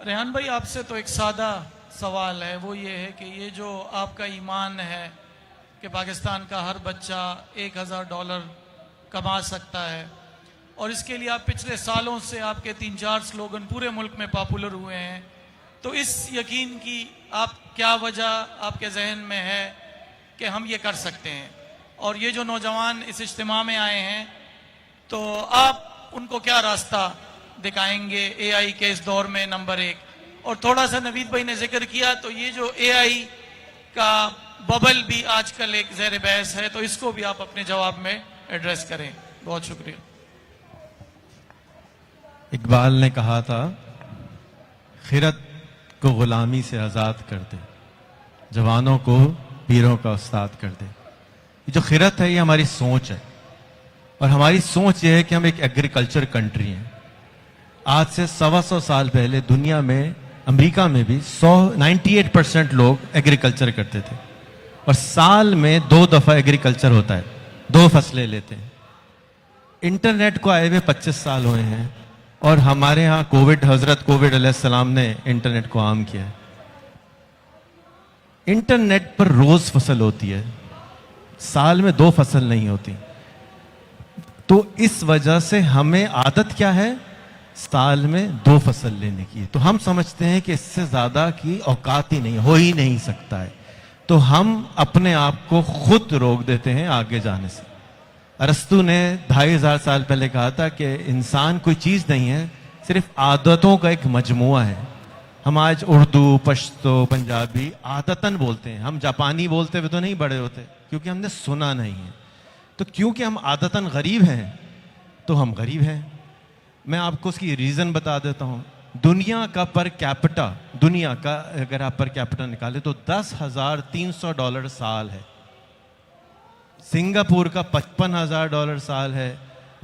ریحان بھائی، آپ سے تو ایک سادہ سوال ہے، وہ یہ ہے کہ یہ جو آپ کا ایمان ہے کہ پاکستان کا ہر بچہ $1000 کما سکتا ہے، اور اس کے لیے آپ پچھلے سالوں سے آپ کے 3-4 سلوگن پورے ملک میں پاپولر ہوئے ہیں، تو اس یقین کی آپ کیا وجہ آپ کے ذہن میں ہے کہ ہم یہ کر سکتے ہیں؟ اور یہ جو نوجوان اس اجتماع میں آئے ہیں، تو آپ ان کو کیا راستہ دکھائیں گے اے آئی کے اس دور میں؟ نمبر 1۔ اور تھوڑا سا نوید بھائی نے ذکر کیا، تو یہ جو اے آئی کا ببل بھی آج کل ایک زیر بحث ہے، تو اس کو بھی آپ اپنے جواب میں ایڈریس کریں۔ بہت شکریہ۔ اقبال نے کہا تھا، خرد کو غلامی سے آزاد کر دے، جوانوں کو پیروں کا استاد کر دے۔ یہ جو خرد ہے، یہ ہماری سوچ ہے، اور ہماری سوچ یہ ہے کہ ہم ایک ایگریکلچر کنٹری ہیں۔ آج سے 125 سال پہلے دنیا میں، امریکہ میں بھی 98% لوگ ایگریکلچر کرتے تھے، اور سال میں 2 دفعہ ایگریکلچر ہوتا ہے، 2 فصلیں لیتے ہیں۔ انٹرنیٹ کو آئے ہوئے 25 سال ہوئے ہیں، اور ہمارے ہاں حضرت کووڈ علیہ السلام نے انٹرنیٹ کو عام کیا ہے۔ انٹرنیٹ پر روز فصل ہوتی ہے، سال میں 2 فصل نہیں ہوتی۔ تو اس وجہ سے ہمیں عادت کیا ہے؟ سال میں 2 فصل لینے کی۔ تو ہم سمجھتے ہیں کہ اس سے زیادہ کی اوقات ہی نہیں، ہو ہی نہیں سکتا ہے، تو ہم اپنے آپ کو خود روک دیتے ہیں آگے جانے سے۔ ارسطو نے 2500 سال پہلے کہا تھا کہ انسان کوئی چیز نہیں ہے، صرف عادتوں کا ایک مجموعہ ہے۔ ہم آج اردو، پشتو، پنجابی عادتاً بولتے ہیں، ہم جاپانی بولتے ہوئے تو نہیں بڑے ہوتے، کیونکہ ہم نے سنا نہیں ہے۔ تو کیونکہ ہم عادتاً غریب ہیں، تو ہم غریب ہیں۔ میں آپ کو اس کی ریزن بتا دیتا ہوں۔ دنیا کا پر کیپٹا، دنیا کا اگر آپ پر کیپٹا نکالے تو $10,300 سال ہے۔ سنگاپور کا $55,000 سال ہے۔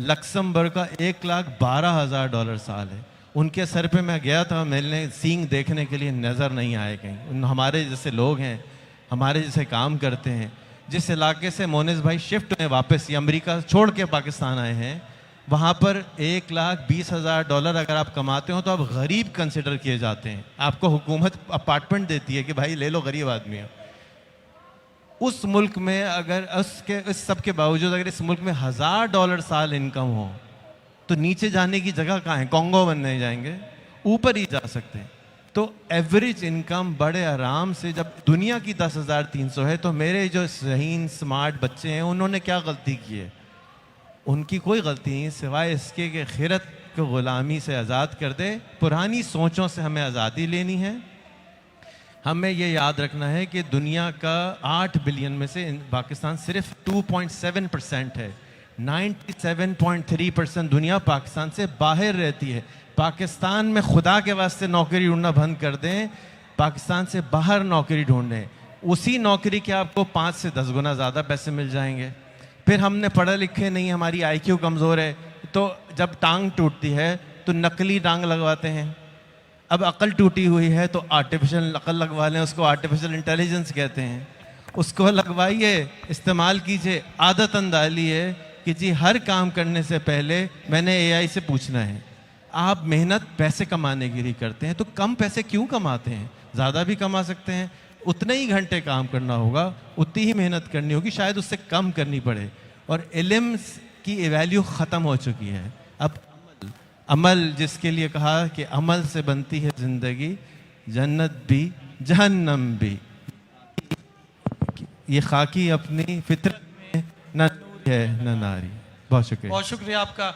لکسمبرگ کا $1,12,000 سال ہے۔ ان کے سر پہ میں گیا تھا ملنے، سینگ دیکھنے کے لیے، نظر نہیں آئے کہیں۔ ہمارے جیسے لوگ ہیں، ہمارے جیسے کام کرتے ہیں، جس علاقے سے مونس بھائی شفٹ ہوئے واپس، یہ امریکہ چھوڑ کے پاکستان آئے ہیں، وہاں پر $1,20,000 اگر آپ کماتے ہو تو آپ غریب کنسیڈر کیے جاتے ہیں۔ آپ کو حکومت اپارٹمنٹ دیتی ہے کہ بھائی لے لو، غریب آدمی ہے۔ اس ملک میں اگر اس سب کے باوجود اگر اس ملک میں $1,000 سال انکم ہو تو نیچے جانے کی جگہ کہاں ہے؟ کانگو بننے جائیں گے، اوپر ہی جا سکتے ہیں۔ تو ایوریج انکم بڑے آرام سے، جب دنیا کی 10,300 ہے، تو میرے جو ذہین سمارٹ بچے ہیں، انہوں نے کیا غلطی کی ہے؟ ان کی کوئی غلطی نہیں، سوائے اس کے کہ خیرت کو غلامی سے آزاد کر دے۔ پرانی سوچوں سے ہمیں آزادی لینی ہے۔ ہمیں یہ یاد رکھنا ہے کہ دنیا کا 8 بلین میں سے پاکستان صرف 2.7% ہے۔ 97.3% دنیا پاکستان سے باہر رہتی ہے۔ پاکستان میں خدا کے واسطے نوکری ڈھونڈنا بند کر دیں، پاکستان سے باہر نوکری ڈھونڈیں، اسی نوکری کے آپ کو 5 سے 10 گنا زیادہ پیسے مل جائیں گے۔ پھر ہم نے پڑھے لکھے نہیں، ہماری آئی کیو کمزور ہے، تو جب ٹانگ ٹوٹتی ہے تو نقلی ٹانگ لگواتے ہیں۔ اب عقل ٹوٹی ہوئی ہے تو آرٹیفیشل عقل لگوا لیں، اس کو آرٹیفیشل انٹیلیجنس کہتے ہیں۔ اس کو لگوائیے، استعمال کیجئے۔ عادتاً ڈالیے کہ جی ہر کام کرنے سے پہلے میں نے اے آئی سے پوچھنا ہے۔ آپ محنت پیسے کمانے کے لیے کرتے ہیں، تو کم پیسے کیوں کماتے ہیں؟ زیادہ بھی کما سکتے ہیں۔ اتنے ہی گھنٹے کام کرنا ہوگا، اتنی ہی محنت کرنی ہوگی، شاید اس سے کم کرنی پڑے۔ اور علم کی ویلیو ختم ہو چکی ہے۔ اب عمل، جس کے لیے کہا کہ عمل سے بنتی ہے زندگی، جنت بھی جہنم بھی، یہ خاکی اپنی فطرت میں نہ ہے نہ ناری۔ بہت شکریہ۔ بہت شکریہ آپ کا۔